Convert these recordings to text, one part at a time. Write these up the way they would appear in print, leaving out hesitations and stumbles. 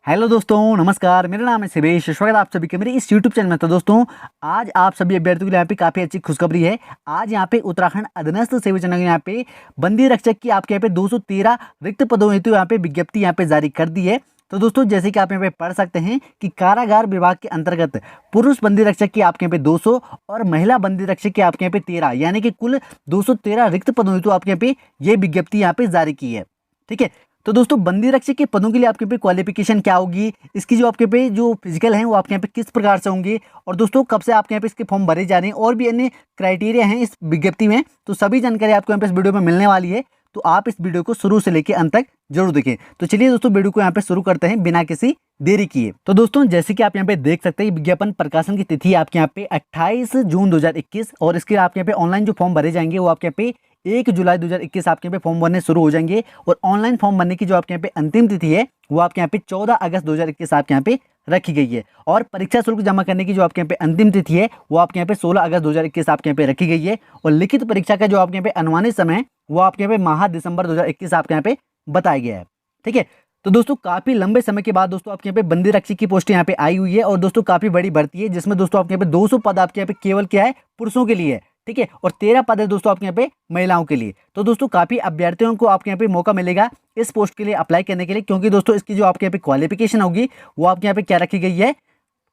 Hello दोस्तों, नमस्कार। मेरा नाम है शिवेश। स्वागत है आप सभी के मेरे इस यूट्यूब चैनल में। तो दोस्तों, आज आप सभी अभ्यर्थियों के लिए यहाँ पे काफ़ी अच्छी खुशखबरी है। आज यहाँ पे उत्तराखंड अधीनस्थ सेवा चयन यहाँ पे बंदी रक्षक की आपके यहाँ पे 213 रिक्त पदों हेतु यहाँ पे विज्ञप्ति यहाँ पे जारी कर दी है। तो दोस्तों, जैसे कि आप यहाँ पे पढ़ सकते हैं कि कारागार विभाग के अंतर्गत पुरुष बंदी रक्षक की आपके यहाँ पे 200 और महिला बंदी रक्षक की आपके यहाँ पे 13, यानी कि कुल 213 रिक्त पदों हेतु आपके यहाँ पे ये विज्ञप्ति यहाँ पे जारी की है। ठीक है। तो दोस्तों, बंदी रक्षक के पदों के लिए आपके पे क्वालिफिकेशन क्या होगी, इसकी जो आपके पे जो फिजिकल हैं वो आपके यहाँ पे किस प्रकार से होंगे, और दोस्तों कब से आपके यहाँ पे इसके फॉर्म भरे जा रहे हैं, और भी अन्य क्राइटेरिया हैं इस विज्ञप्ति में। तो सभी जानकारी आपको यहाँ पे इस वीडियो में मिलने वाली है। तो आप इस वीडियो को शुरू से लेकर अंत तक जरूर देखें। तो चलिए दोस्तों, वीडियो को यहाँ पे शुरू करते हैं बिना किसी देरी किए। तो दोस्तों, जैसे कि आप यहाँ पे देख सकते हैं, विज्ञापन प्रकाशन की तिथि आपके यहाँ पे 28 जून 2021, और इसके आपके यहाँ पे ऑनलाइन जो फॉर्म भरे जाएंगे वो आपके यहाँ पे 1 जुलाई 2021 आपके यहाँ पे फॉर्म भरने शुरू हो जाएंगे। और ऑनलाइन फॉर्म भरने की जो आपके यहाँ पे अंतिम तिथि है वो आपके यहाँ पे 14 अगस्त 2021 आपके यहाँ पे रखी गई है। और परीक्षा शुल्क जमा करने की जो आपके यहाँ पे अंतिम तिथि है वो आपके यहाँ पे 16 अगस्त 2021 आपके यहाँ पे रखी गई है। और लिखित परीक्षा का जो आपके यहाँ पे अनुमानित समय वो आपके यहाँ पे माह दिसंबर 2021 आपके यहाँ पे बताया गया है। ठीक है। तो दोस्तों, काफी लंबे समय के बाद दोस्तों आपके यहाँ पे बंदी रक्षक की पोस्ट यहाँ पे आई हुई है, और दोस्तों काफी बड़ी भर्ती है, जिसमें दोस्तों आपके यहाँ पे 200 पद आपके यहाँ पे केवल क्या है, पुरुषों के लिए है। ठीक है। और 13 पद है दोस्तों आपके यहाँ पे महिलाओं के लिए। तो दोस्तों, काफी अभ्यर्थियों को आपके यहाँ पे मौका मिलेगा इस पोस्ट के लिए अप्लाई करने के लिए, क्योंकि दोस्तों इसकी जो आपके यहाँ पे क्वालिफिकेशन होगी वो आपके यहाँ पे क्या रखी गई है,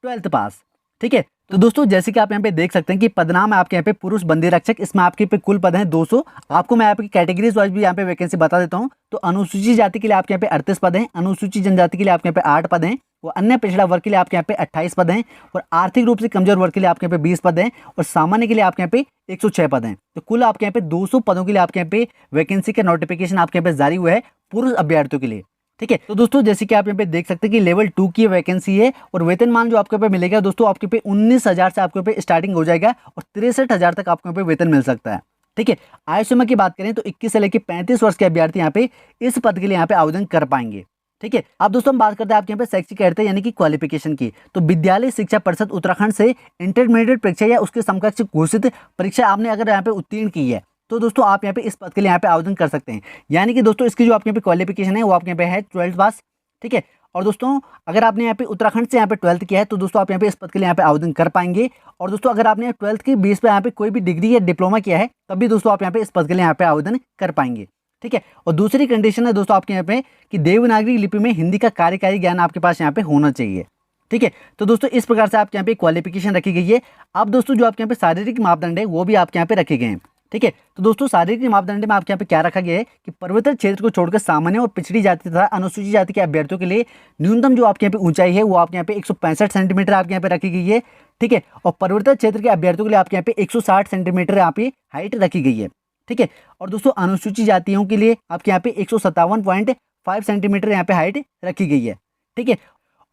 12th पास। ठीक है। तो दोस्तों, जैसे कि आप यहाँ पे देख सकते हैं कि पदनाम है आपके यहाँ पे पुरुष बंदी रक्षक, इसमें आपके पे कुल पद हैं 200। आपको मैं आपकी कैटेगरीज वाइज भी यहाँ पे वैकेंसी बता देता हूँ। तो अनुसूचित जाति के लिए आपके यहाँ पे 38 पद हैं, अनुसूचित जनजाति के लिए आपके यहाँ पे 8 पद हैं, और अन्य पिछड़ा वर्ग के लिए आपके यहाँ पे 28 पद हैं, और आर्थिक रूप से कमजोर वर्ग के लिए आपके यहाँ पे 20 पद हैं, और सामान्य के लिए आपके यहाँ पे 106 पद हैं। तो कुल आपके यहाँ पे 200 पदों के लिए आपके यहाँ पे वैकेंसी का नोटिफिकेशन आपके यहाँ पे जारी हुआ है पुरुष अभ्यर्थियों के लिए। ठीक है। तो दोस्तों, जैसे कि आप यहाँ पे देख सकते हैं कि लेवल 2 की वैकेंसी है, और वेतनमान जो आपके पे मिलेगा दोस्तों आपके पे 19,000 से आपके पे स्टार्टिंग हो जाएगा, और 63,000 तक आपके पे वेतन मिल सकता है। ठीक है। आयु सीमा की बात करें तो 21 से लेकर 35 वर्ष के अभ्यर्थी यहाँ पे इस पद के लिए यहाँ पे आवेदन कर पाएंगे। ठीक है। अब दोस्तों, हम बात करते हैं आपके यहाँ पे शैक्षिक अर्हता यानी कि क्वालिफिकेशन की। तो विद्यालय शिक्षा परिषद उत्तराखंड से इंटरमीडिएट परीक्षा या उसके समकक्ष घोषित परीक्षा आपने अगर यहाँ पे उत्तीर्ण की है तो दोस्तों आप यहाँ पे इस पद के लिए यहाँ पे आवेदन कर सकते हैं। यानी कि दोस्तों इसकी जो आपके यहाँ पे क्वालिफिकेशन है वो आपके यहाँ पे है 12th पास। ठीक है। और दोस्तों, अगर आपने यहाँ पे उत्तराखंड से यहाँ पे 12th किया है तो दोस्तों आप यहाँ पे इस पद के लिए यहाँ पे आवेदन कर पाएंगे। और दोस्तों, अगर आपने 12th की बेस पे यहाँ पे कोई भी डिग्री या डिप्लोमा किया है तब भी दोस्तों आप यहाँ पे इस पद के लिए यहाँ पे आवेदन कर पाएंगे। ठीक है। और दूसरी कंडीशन है दोस्तों आपके यहाँ पे कि देवनागरी लिपि में हिंदी का कार्यकारी ज्ञान आपके पास यहाँ पे होना चाहिए। ठीक है। तो दोस्तों, इस प्रकार से आपके यहाँ पे क्वालिफिकेशन रखी गई है। अब दोस्तों, जो आपके यहाँ पे शारीरिक मापदंड है वो भी आपके यहाँ पे रखे गए हैं। ठीक है। तो दोस्तों, शारीरिक मापदंड में आपके यहाँ पे क्या रखा गया है कि पर्वतीय क्षेत्र को छोड़कर सामान्य और पिछड़ी जाति तथा अनुसूचित जाति के अभ्यर्थियों के लिए न्यूनतम जो आपके यहाँ पे ऊंचाई है वो आपके यहाँ पे 165 सेंटीमीटर आपके यहाँ पे रखी गई है। ठीक है। और पर्वतीय क्षेत्र के अभ्यर्थियों के लिए आपके यहाँ पे 160 सेंटीमीटर यहाँ पे हाइट रखी गई है। ठीक है। और दोस्तों, अनुसूचित जातियों के लिए आपके यहाँ पे 157.5 सेंटीमीटर यहाँ पे हाइट रखी गई है। ठीक है।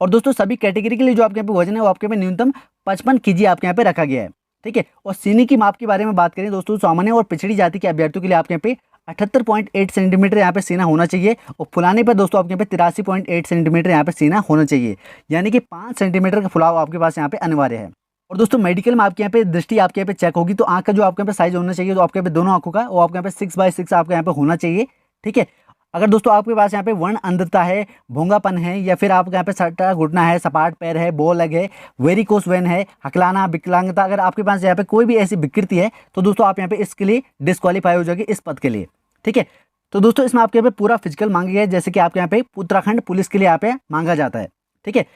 और दोस्तों, सभी कैटेगरी के लिए जो आपके यहाँ पे वजन है वो आपके यहाँ पे न्यूनतम 55 kg आपके यहाँ पे रखा गया है। ठीक है। और सीने की माप के बारे में बात करें दोस्तों, सामान्य और पिछड़ी जाति के अभ्यर्थियों के लिए आपके यहाँ पे 78.8 सेंटीमीटर यहाँ पे सीना होना चाहिए, और फुलाने पर दोस्तों आपके यहाँ पे 83.8 सेंटीमीटर यहाँ पे सीना होना चाहिए, यानी कि 5 सेंटीमीटर का फुलाव आपके पास यहाँ पे अनिवार्य है। और दोस्तों, मेडिकल में आपके यहाँ पे दृष्टि आपके यहाँ पे चेक होगी, तो आँख का जो आपके यहाँ पे साइज होना चाहिए तो आपके यहाँ पे दोनों आँखों का वो आपके यहाँ पे 6/6 आपके यहाँ पे होना चाहिए। ठीक है। अगर दोस्तों आपके पास यहाँ पे वर्ण अंधता है, भोंगापन है, या फिर आपके यहाँ पे सट्टा घुटना है, सपाट पैर है, बो लग है, वेरिकोस वेन है, हकलाना, विकलांगता, अगर आपके पास यहाँ पे कोई भी ऐसी विकृति है तो दोस्तों आप यहाँ पे इसके लिए डिस्क्वालीफाई हो जाएगी इस पद के लिए। ठीक है। तो दोस्तों, इसमें आपके यहाँ पे पूरा फिजिकल मांगा गया है, जैसे कि आपके यहाँ पे उत्तराखंड पुलिस के लिए यहाँ पे मांगा जाता है। ठीक है।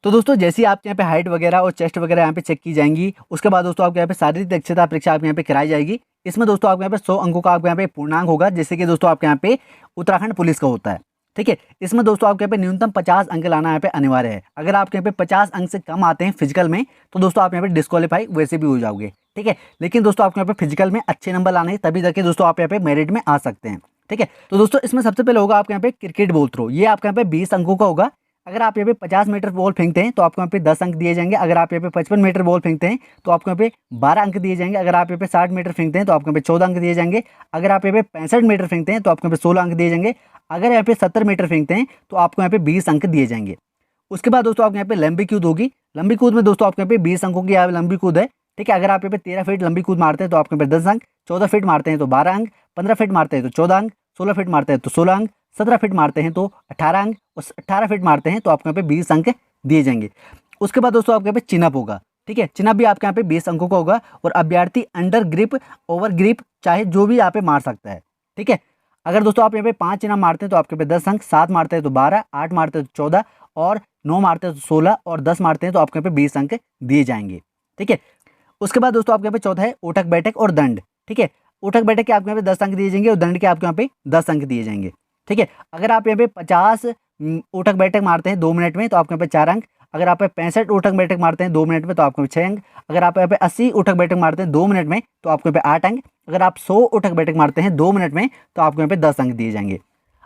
तो दोस्तों, जैसे ही आपके यहाँ पे हाइट वगैरह और चेस्ट वगैरह यहाँ पे चेक की जाएंगी, उसके बाद दोस्तों आपके यहाँ पे शारीरिक दक्षता परीक्षा आपके यहाँ पे कराई जाएगी। इसमें दोस्तों आपके यहाँ पे 100 अंकों का आपके यहाँ पे पूर्णांक होगा, जैसे कि दोस्तों आपके यहाँ पे उत्तराखंड पुलिस का होता है। ठीक है। इसमें दोस्तों आपके यहाँ पे न्यूनतम 50 अंक लाना यहाँ पे अनिवार्य है। अगर आपके यहाँ पे 50 अंक से कम आते हैं फिजिकल में तो दोस्तों आप यहाँ पे डिस्क्वालीफाई वैसे भी हो जाओगे। ठीक है। लेकिन दोस्तों आपके यहाँ पे फिजिकल में अच्छे नंबर लाने हैं तभी जाके दोस्तों आप यहाँ पे मेरिट में आ सकते हैं। ठीक है। तो दोस्तों, इसमें सबसे पहले होगा आपके यहाँ पे क्रिकेट बॉल थ्रो, ये आपके यहाँ पे 20 अंकों का होगा। अगर आप यहाँ पे 50 मीटर बॉल फेंकते हैं तो आपको यहाँ पे 10 अंक दिए जाएंगे। अगर आप यहाँ पे 55 मीटर बॉल फेंकते हैं तो आपको यहाँ पे 12 अंक दिए जाएंगे। अगर आप यहाँ पे 60 मीटर फेंकते हैं तो आपको यहाँ पे 14 अंक दिए जाएंगे। अगर आप यहाँ पे 65 मीटर फेंकते हैं तो आपको यहाँ पे 16 अंक दिए जाएंगे। अगर यहाँ पे 70 मीटर फेंकते हैं तो आपको यहाँ पे 20 अंक दिए जाएंगे। उसके बाद दोस्तों आपके यहाँ पे लंबी कूद होगी। लंबी कूद में दोस्तों आपके यहाँ पे 20 अंकों की लंबी कूद है। ठीक है। अगर आप यहाँ पे 13 फीट लंबी कूद मारते हैं तो आपके यहाँ पे 10 अंक, 14 फीट मारते हैं तो 12 अंक, 15 फीट मारते हैं तो 14 अंक, 16 फीट मारते हैं तो 16 अंक, 17 फीट मारते हैं तो 18 अंक, और 18 फीट मारते हैं तो आपको यहाँ पे 20 अंक दिए जाएंगे। उसके बाद दोस्तों आपके यहाँ पे चिनअप होगा, ठीक है, चिनअप भी आपके यहाँ पे 20 अंकों का होगा, और अभ्यर्थी अंडर ग्रिप, ओवर ग्रिप चाहे जो भी यहाँ पे मार सकता है, ठीक है। अगर दोस्तों आप यहाँ पे 5 चिनअप मारते हैं तो आपके पे 10 अंक, 7 मारते हैं तो 12, 8 मारते हैं तो 14, और 9 मारते हैं तो 16, और 10 मारते हैं तो आपके यहाँ पे 20 अंक दिए जाएंगे, ठीक है। उसके बाद दोस्तों आपके यहाँ पे चौथा है उठक बैठक और दंड, ठीक है। उठक बैठक के आपके यहाँ पे 10 अंक दिए जाएंगे, और दंड के आपके यहाँ पे 10 अंक दिए जाएंगे, ठीक है। अगर आप यहाँ पे 50 उठक बैठक मारते हैं 2 मिनट में तो आपके यहाँ पे 4 अंक। अगर आप 65 उठक बैठक मारते हैं 2 मिनट में तो आपको 6 अंक। अगर आप यहाँ पे 80 उठक बैठक मारते हैं 2 मिनट में तो आपको यहाँ पे 8 अंक। अगर आप 100 उठक बैठक मारते हैं 2 मिनट में तो आपको यहाँ पे 10 अंक दिए जाएंगे।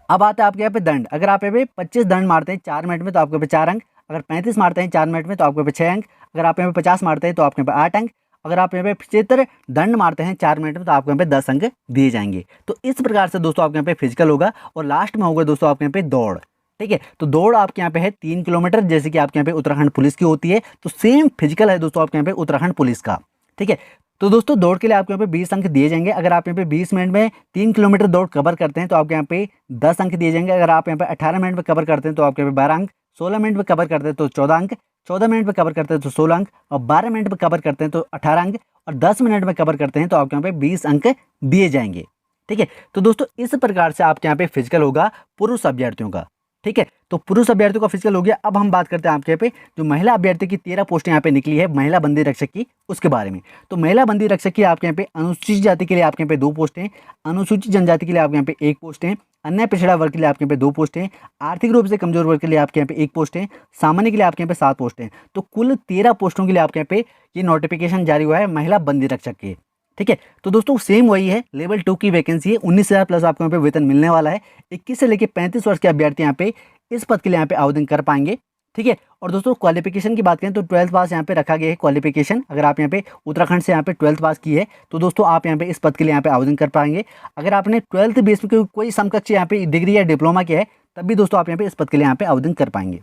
अब आता है आपके यहाँ पे दंड। अगर आप यहाँ पे 25 दंड मारते हैं 4 मिनट में तो आपको यहाँ पे 4 अंक। अगर 35 मारते हैं 4 मिनट में तो आपको यहाँ पे 6 अंक। अगर आप यहाँ पे 50 मारते हैं तो आपके यहाँ पे 8 अंक। अगर आप यहाँ पे 75 दंड मारते हैं 4 मिनट में तो आपको यहाँ पे 10 अंक दिए जाएंगे। तो इस प्रकार से दोस्तों आपके यहाँ पे फिजिकल होगा, और लास्ट में होगा दोस्तों आपके यहाँ पे दौड़, ठीक है। तो दौड़ आपके यहाँ पे है 3 किलोमीटर, जैसे कि आपके यहाँ पे उत्तराखंड पुलिस की होती है, तो सेम फिजिकल है दोस्तों आपके यहाँ पे उत्तराखंड पुलिस का, ठीक है। तो दोस्तों दौड़ के लिए आपके यहाँ पे 20 अंक दिए जाएंगे। अगर आप यहाँ पे 20 मिनट में 3 किलोमीटर दौड़ कवर करते हैं तो आपके यहाँ पे 10 अंक दिए जाएंगे। अगर आप यहाँ पे 18 मिनट में कवर करते हैं तो आपके यहाँ पे 12 अंक। 16 मिनट में कवर करते हैं तो 14 अंक। 14 मिनट में कवर करते हैं तो 16 अंक, और 12 मिनट में कवर करते हैं तो 18 अंक, और 10 मिनट में कवर करते हैं तो आपके यहाँ पे 20 अंक दिए जाएंगे, ठीक है। तो दोस्तों इस प्रकार से आपके यहाँ पे फिजिकल होगा पुरुष अभ्यर्थियों का, ठीक है। तो पुरुष अभ्यर्थियों का फिजिकल हो गया। अब हम बात करते हैं आपके यहाँ पे जो महिला अभ्यर्थी की 13 पोस्टें यहाँ पे निकली है महिला बंदी रक्षक की, उसके बारे में। तो महिला बंदी रक्षक की आपके यहाँ पे अनुसूचित जाति के लिए आपके यहाँ पे 2 पोस्टें, अनुसूचित जनजाति के लिए आपके यहाँ पे 1 पोस्ट है, अन्य पिछड़ा वर्ग के लिए आपके यहाँ पे 2 पोस्ट हैं, आर्थिक रूप से कमजोर वर्ग के लिए आपके यहाँ पे 1 पोस्ट है, सामान्य के लिए आपके यहाँ पे 7 पोस्ट हैं। तो कुल 13 पोस्टों के लिए आपके यहाँ पे ये नोटिफिकेशन जारी हुआ है महिला बंदी रक्षक के, ठीक है। तो दोस्तों सेम वही है, लेवल 2 की वैकेंसी है, 19,000 प्लस आपको यहाँ पे वेतन मिलने वाला है। 21 से लेकर 35 वर्ष के अभ्यर्थी यहाँ पे इस पद के लिए यहाँ पे आवेदन कर पाएंगे, ठीक है। और दोस्तों क्वालिफिकेशन की बात करें तो 12th पास यहाँ पे रखा गया है क्वालिफिकेशन। अगर आप यहाँ पे उत्तराखंड से यहाँ पे 12th पास की है तो दोस्तों आप यहाँ पे इस पद के लिए यहाँ पे आवेदन कर पाएंगे। अगर आपने 12th बेस में कोई समकक्ष यहाँ पे डिग्री या डिप्लोमा किया है तब भी दोस्तों आप यहाँ पे इस पद के लिए यहाँ पे आवेदन कर पाएंगे।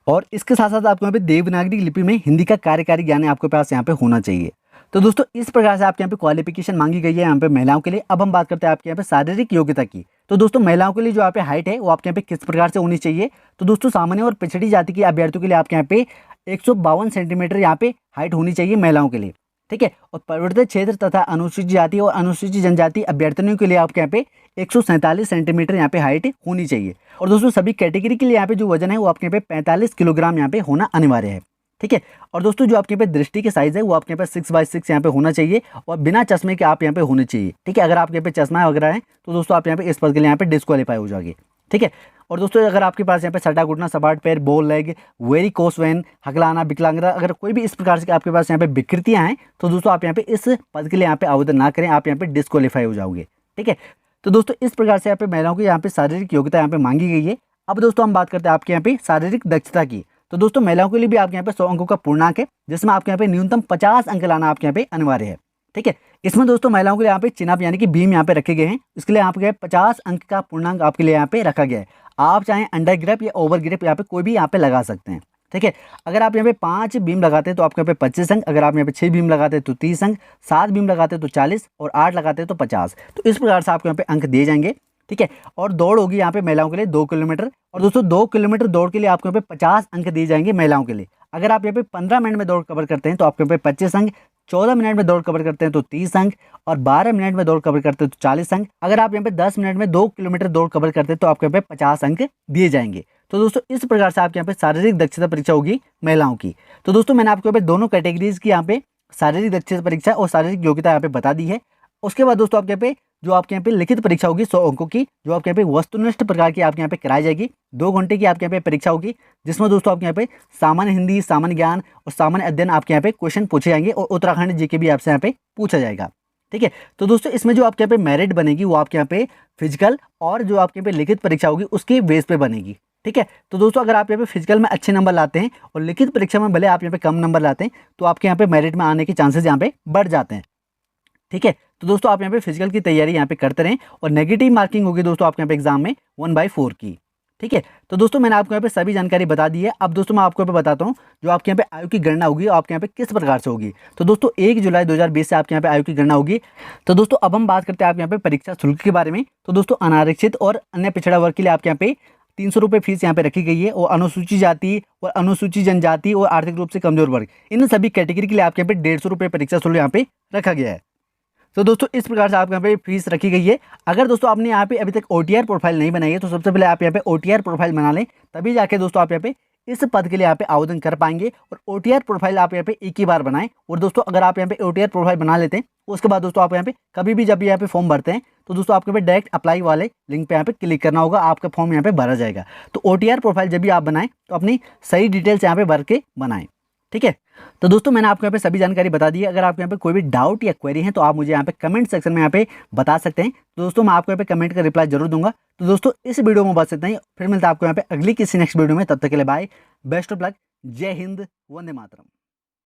और इसके साथ साथ आपको यहाँ पे देवनागरी लिपि में हिंदी का कार्यकारी ज्ञान आपके पास यहाँ पे होना चाहिए। तो दोस्तों इस प्रकार से आपके यहाँ पे क्वालिफिकेशन मांगी गई है यहाँ पे महिलाओं के लिए। अब हम बात करते हैं आपके यहाँ पे शारीरिक योग्यता की। तो दोस्तों महिलाओं के लिए जो यहाँ पे हाइट है वो आपके यहाँ पे किस प्रकार से होनी चाहिए। तो दोस्तों सामान्य और पिछड़ी जाति के अभ्यर्थियों के लिए आपके यहाँ पे 152 सेंटीमीटर यहाँ पे हाइट होनी चाहिए महिलाओं के लिए, ठीक है। और पर्वतीय क्षेत्र तथा अनुसूचित जाति और अनुसूचित जनजाति अभ्यर्थियों के लिए आपके यहाँ पे 147 सेंटीमीटर यहाँ पे हाइट होनी चाहिए। और दोस्तों सभी कैटेगरी के लिए यहाँ पे जो वजन है वो आपके यहाँ पे 45 किलोग्राम यहाँ पे होना अनिवार्य है, ठीक है। और दोस्तों जो आपके यहाँ पे दृष्टि के साइज है वो आपके यहाँ पे 6x6 यहाँ पे होना चाहिए, और बिना चश्मे के आप यहाँ पे होने चाहिए, ठीक है। अगर आपके यहाँ पे चश्मा वगैरह है तो दोस्तों आप यहाँ पे इस पद के लिए यहाँ पे डिस्क्वालीफाई हो जाओगे, ठीक है। और दोस्तों अगर आपके पास यहाँ पे सटा घुटना, सपाट पैर, बोल लेग, वेरिकोस वेन, हकलाना, विकलांगता, अगर कोई भी इस प्रकार से आपके पास यहाँ पे विकृतियाँ हैं तो दोस्तों आप यहाँ पे इस पद के लिए यहाँ पे आवेदन ना करें, आप यहाँ पे डिस्क्वालीफाई हो जाओगे, ठीक है। तो दोस्तों इस प्रकार से यहाँ पे महिलाओं की यहाँ पे शारीरिक योग्यता यहाँ पे मांगी गई है। अब दोस्तों हम बात करते हैं आपके यहाँ पे शारीरिक दक्षता की। तो दोस्तों महिलाओं के लिए भी आपके यहाँ पे 100 अंकों का पूर्णांक है, जिसमें आपके यहाँ पे न्यूनतम 50 अंक लाना आपके यहाँ पे अनिवार्य है, ठीक है। इसमें दोस्तों महिलाओं के लिए यहाँ पे चिनअप यानी कि बीम यहाँ पे रखे गए हैं, इसके लिए आपके 50 अंक का पूर्णांक आपके लिए यहाँ पे रखा गया है। आप चाहे अंडर ग्रिप या ओवर ग्रिप यहाँ पे कोई भी यहाँ पे लगा सकते हैं, ठीक है। अगर आप यहाँ पे 5 बीम लगाते हैं तो आपके यहाँ पे 25 अंक। अगर आप यहाँ पे 6 बीम लगाते हैं तो 30 अंक, 7 बीम लगाते हैं तो 40, और 8 लगाते हैं तो 50। तो इस प्रकार से आपको यहाँ पे अंक दिए जाएंगे, ठीक है। और दौड़ होगी यहाँ पे महिलाओं के लिए 2 किलोमीटर। और दोस्तों 2 किलोमीटर दौड़ के लिए आपको यहाँ पे 50 अंक दिए जाएंगे महिलाओं के लिए। अगर आप यहाँ पे 15 मिनट में दौड़ कवर करते हैं तो आपके यहाँ पे 25 अंक, 14 मिनट में दौड़ कवर करते हैं तो 30 अंक, और 12 मिनट में दौड़ कवर करते हैं तो 40 अंक। अगर आप यहाँ पे 10 मिनट में 2 किलोमीटर दौड़ कवर करते हैं तो आपके यहाँ पे 50 अंक दिए जाएंगे। तो दोस्तों इस प्रकार से आपके यहाँ पे शारीरिक दक्षता परीक्षा होगी महिलाओं की। तो दोस्तों मैंने आपको यहाँ पे दोनों कैटेगरीज की यहाँ पे शारीरिक दक्षता परीक्षा और शारीरिक योग्यता यहाँ पे बता दी है। उसके बाद दोस्तों आपके यहाँ पे जो आपके यहाँ पे लिखित परीक्षा होगी 100 अंकों की, जो आपके यहाँ पे वस्तुनिष्ठ प्रकार की आपके यहाँ पे कराई जाएगी। 2 घंटे की आपके यहाँ पे परीक्षा होगी, जिसमें दोस्तों आपके यहाँ पे सामान्य हिंदी, सामान्य ज्ञान और सामान्य अध्ययन आपके यहाँ पे क्वेश्चन पूछे जाएंगे, और उत्तराखंड जीके भी आपसे यहाँ पे पूछा जाएगा, ठीक है। तो दोस्तों इसमें जो आपके यहाँ पे मेरिट बनेगी वो आपके यहाँ पे फिजिकल और जो आपके यहाँ पे लिखित परीक्षा होगी उसके बेस पे बनेगी, ठीक है। तो दोस्तों अगर आप यहाँ पे फिजिकल में अच्छे नंबर लाते हैं और लिखित परीक्षा में भले आप यहाँ पे कम नंबर लाते हैं तो आपके यहाँ पे मेरिट में आने के चांसेस यहाँ पे बढ़ जाते हैं, ठीक है। तो दोस्तों आप यहाँ पे फिजिकल की तैयारी यहाँ पे करते रहें, और नेगेटिव मार्किंग होगी दोस्तों आपके यहाँ पे एग्जाम में 1/4 की, ठीक है। तो दोस्तों मैंने आपको यहाँ पे सभी जानकारी बता दी है। अब दोस्तों मैं आपको यहाँ पे बताता हूँ जो आपके यहाँ पे आयु की गणना होगी आपके यहाँ पे किस प्रकार से होगी। तो दोस्तों 1 जुलाई 2020 से आपके यहाँ पे आयु की गणना होगी। तो दोस्तों अब हम बात करते हैं आपके यहाँ पे परीक्षा शुल्क के बारे में। तो दोस्तों अनारक्षित और अन्य पिछड़ा वर्ग के लिए आपके यहाँ पे 300 रुपये फीस यहाँ पे रखी गई है। और अनुसूचित जाति और अनुसूचित जनजाति और आर्थिक रूप से कमजोर वर्ग, इन सभी कैटेगरी के लिए आपके यहाँ पे 150 रुपये परीक्षा शुल्क यहाँ पे रखा गया है। तो दोस्तों इस प्रकार से आपके यहाँ पे फीस रखी गई है। अगर दोस्तों आपने यहाँ पे अभी तक OTR प्रोफाइल नहीं बनाई है तो सबसे पहले आप यहाँ पे OTR प्रोफाइल बना लें, तभी जाके दोस्तों आप यहाँ पे इस पद के लिए यहाँ पे आवेदन कर पाएंगे। और OTR प्रोफाइल आप यहाँ पे एक ही बार बनाएं। और दोस्तों अगर आप यहाँ पे OTR प्रोफाइल बना लेते हैं उसके बाद दोस्तों आप यहाँ पे कभी भी जब भी यहाँ पे फॉर्म भरते हैं तो दोस्तों आपके पे डायरेक्ट अप्लाई वाले लिंक पे यहाँ पे क्लिक करना होगा, आपका फॉर्म यहाँ पे भरा जाएगा। तो OTR प्रोफाइल जब भी आप बनाएं तो अपनी सही डिटेल्स यहाँ पे भर के बनाएं, ठीक है। तो दोस्तों मैंने आपको यहाँ पे सभी जानकारी बता दी है। अगर आपको यहाँ पे कोई भी डाउट या क्वेरी है तो आप मुझे यहाँ पे कमेंट सेक्शन में यहाँ पे बता सकते हैं। तो दोस्तों मैं आपको यहाँ पे कमेंट का रिप्लाई जरूर दूंगा। तो दोस्तों इस वीडियो में बस इतना ही, फिर मिलता है आपको यहाँ पे अगली किसी नेक्स्ट वीडियो में। तब तक के लिए बाय, बेस्ट ऑफ लक, जय हिंद, वंदे मातरम।